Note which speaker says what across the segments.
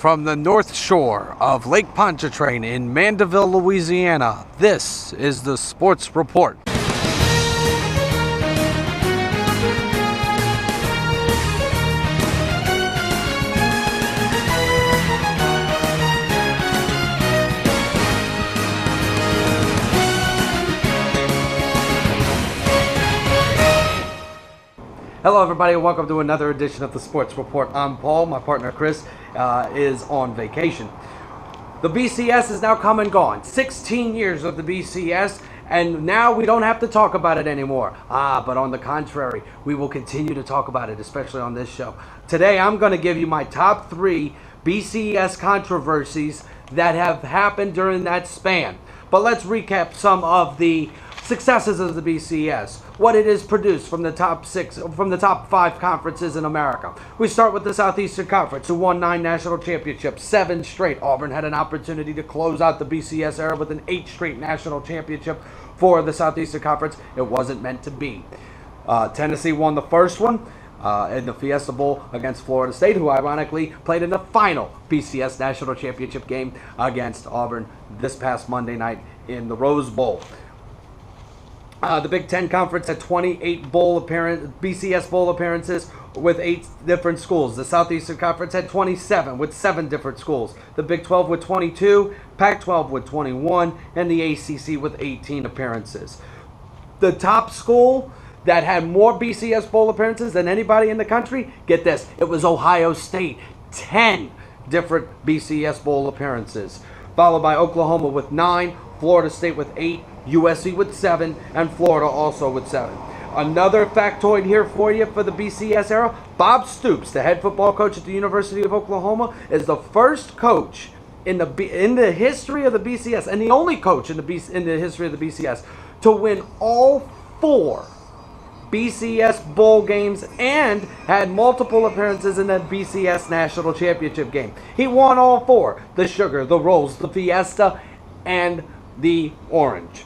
Speaker 1: from the North Shore of Lake Pontchartrain in Mandeville, Louisiana, this is the Sports Report. Hello everybody and welcome to another edition of the Sports Report. I'm Paul. My partner Chris is on vacation. The BCS is now come and gone. 16 years of the BCS, and now we don't have to talk about it anymore. But on the contrary, we will continue to talk about it, especially on this show. Today I'm going to give you my top 3 BCS controversies that have happened during that span. But let's recap some of the successes of the BCS, what it has produced from the top 5 conferences in America. We start with the Southeastern Conference, who won 9 national championships, 7 straight. Auburn had an opportunity to close out the BCS era with an 8th straight national championship for the Southeastern Conference. It wasn't meant to be. Tennessee won the first one in the Fiesta Bowl against Florida State, who ironically played in the final BCS national championship game against Auburn this past Monday night in the Rose Bowl. The Big Ten Conference had 28 BCS bowl appearances with 8 different schools. The Southeastern Conference had 27 with 7 different schools. The Big 12 with 22, Pac-12 with 21, and the ACC with 18 appearances. The top school that had more BCS bowl appearances than anybody in the country, get this, it was Ohio State. 10 different BCS bowl appearances. Followed by Oklahoma with 9, Florida State with 8, USC with 7, and Florida also with 7. Another factoid here for you for the BCS era. Bob Stoops, the head football coach at the University of Oklahoma, is the first coach in the history of the BCS, and the only coach in the history of the BCS to win all 4 BCS bowl games and had multiple appearances in the BCS national championship game. He won all 4: the Sugar, the Rose, the Fiesta, and the Orange.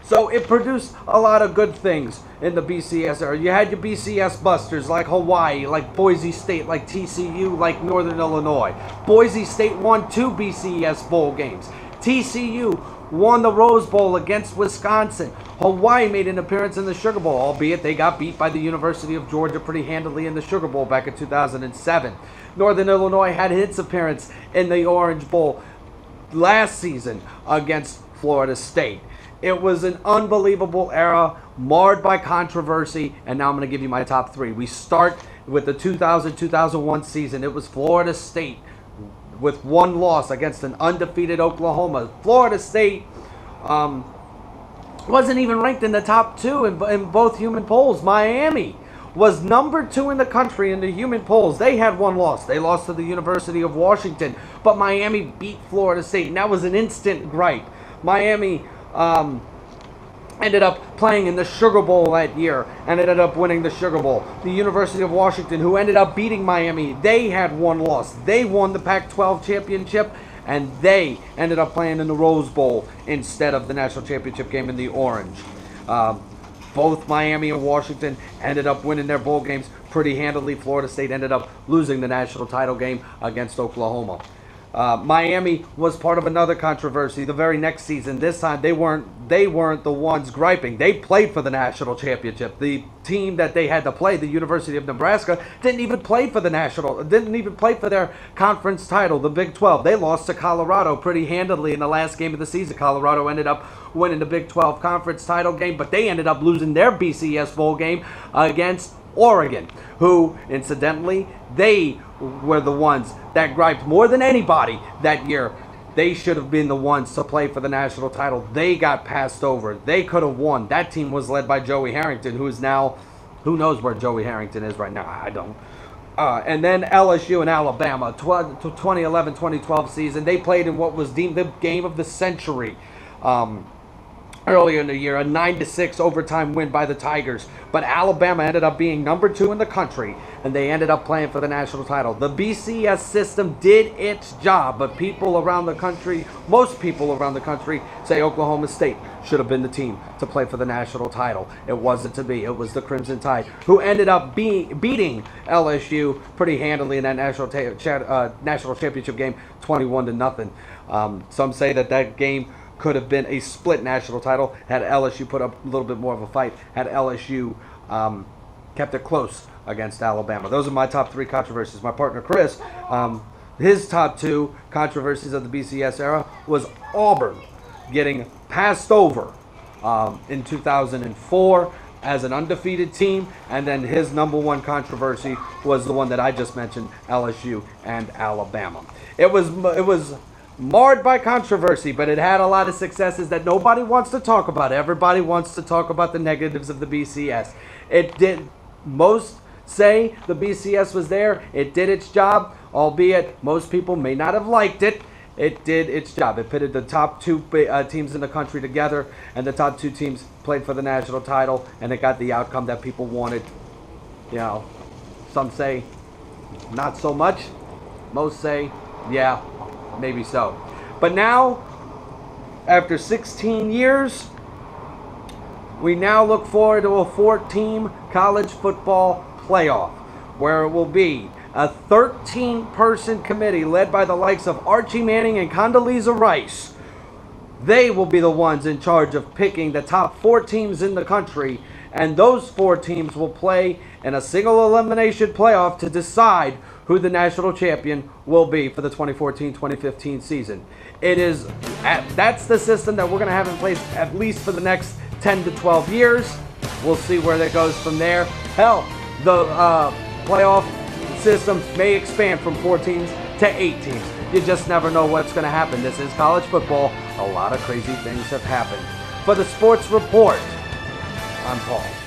Speaker 1: So it produced a lot of good things in the BCS era. You had your BCS busters like Hawaii, like Boise State, like TCU, like Northern Illinois. Boise State won 2 BCS bowl games. TCU won the Rose Bowl against Wisconsin. Hawaii made an appearance in the Sugar Bowl, albeit they got beat by the University of Georgia pretty handily in the Sugar Bowl back in 2007. Northern Illinois had its appearance in the Orange Bowl last season against Florida State. It was an unbelievable era, marred by controversy, and now I'm going to give you my top 3. We start with the 2000-2001 season. It was Florida State with 1 loss against an undefeated Oklahoma. Florida State wasn't even ranked in the top 2 in both human polls. Miami was number 2 in the country in the human polls. They had 1 loss. They lost to the University of Washington, but Miami beat Florida State, and that was an instant gripe. Miami ended up playing in the Sugar Bowl that year and ended up winning the Sugar Bowl. The University of Washington, who ended up beating Miami, they had 1 loss. They won the Pac-12 championship, and they ended up playing in the Rose Bowl instead of the national championship game in the Orange. Both Miami and Washington ended up winning their bowl games pretty handily. Florida State ended up losing the national title game against Oklahoma. Miami was part of another controversy the very next season. This time they weren't the ones griping. They played for the national championship. The team that they had to play, the University of Nebraska, didn't even play for their conference title, the Big 12. They lost to Colorado pretty handily in the last game of the season. Colorado ended up winning the Big 12 conference title game, but they ended up losing their BCS bowl game against Oregon, who, incidentally, they were the ones that griped more than anybody that year. They should have been the ones to play for the national title. They got passed over. They could have won. That team was led by Joey Harrington, who is now, who knows where Joey Harrington is right now? I don't. And then LSU and Alabama, 2011-2012 season, they played in what was deemed the game of the century earlier in the year, a 9-6 overtime win by the Tigers. But Alabama ended up being number 2 in the country, and they ended up playing for the national title. The BCS system did its job, but people around the country, most people around the country, say Oklahoma State should have been the team to play for the national title. It wasn't to be. It was the Crimson Tide, who ended up beating LSU pretty handily in that national championship game, 21-0. Some say that game could have been a split national title had LSU put up a little bit more of a fight, had LSU kept it close against Alabama. Those are my top 3 controversies. My partner Chris, his top 2 controversies of the BCS era was Auburn getting passed over in 2004 as an undefeated team, and then his number 1 controversy was the one that I just mentioned, LSU and Alabama. It was marred by controversy, but it had a lot of successes that nobody wants to talk about. Everybody wants to talk about the negatives of the BCS. It did. Most say the BCS was there. It did its job, albeit most people may not have liked it. It did its job. It pitted the top 2 teams in the country together, and the top 2 teams played for the national title, and it got the outcome that people wanted. You know, some say not so much. Most say, yeah, maybe so. But now, after 16 years, we now look forward to a 4-team college football playoff, where it will be a 13-person committee led by the likes of Archie Manning and Condoleezza Rice. They will be the ones in charge of picking the top 4 teams in the country, and those 4 teams will play in a single elimination playoff to decide who the national champion will be for the 2014-2015 season. That's the system that we're going to have in place at least for the next 10 to 12 years. We'll see where that goes from there. Hell, the playoff system may expand from 4 teams to 8 teams. You just never know what's going to happen. This is college football. A lot of crazy things have happened. For the Sports Report, I'm Paul.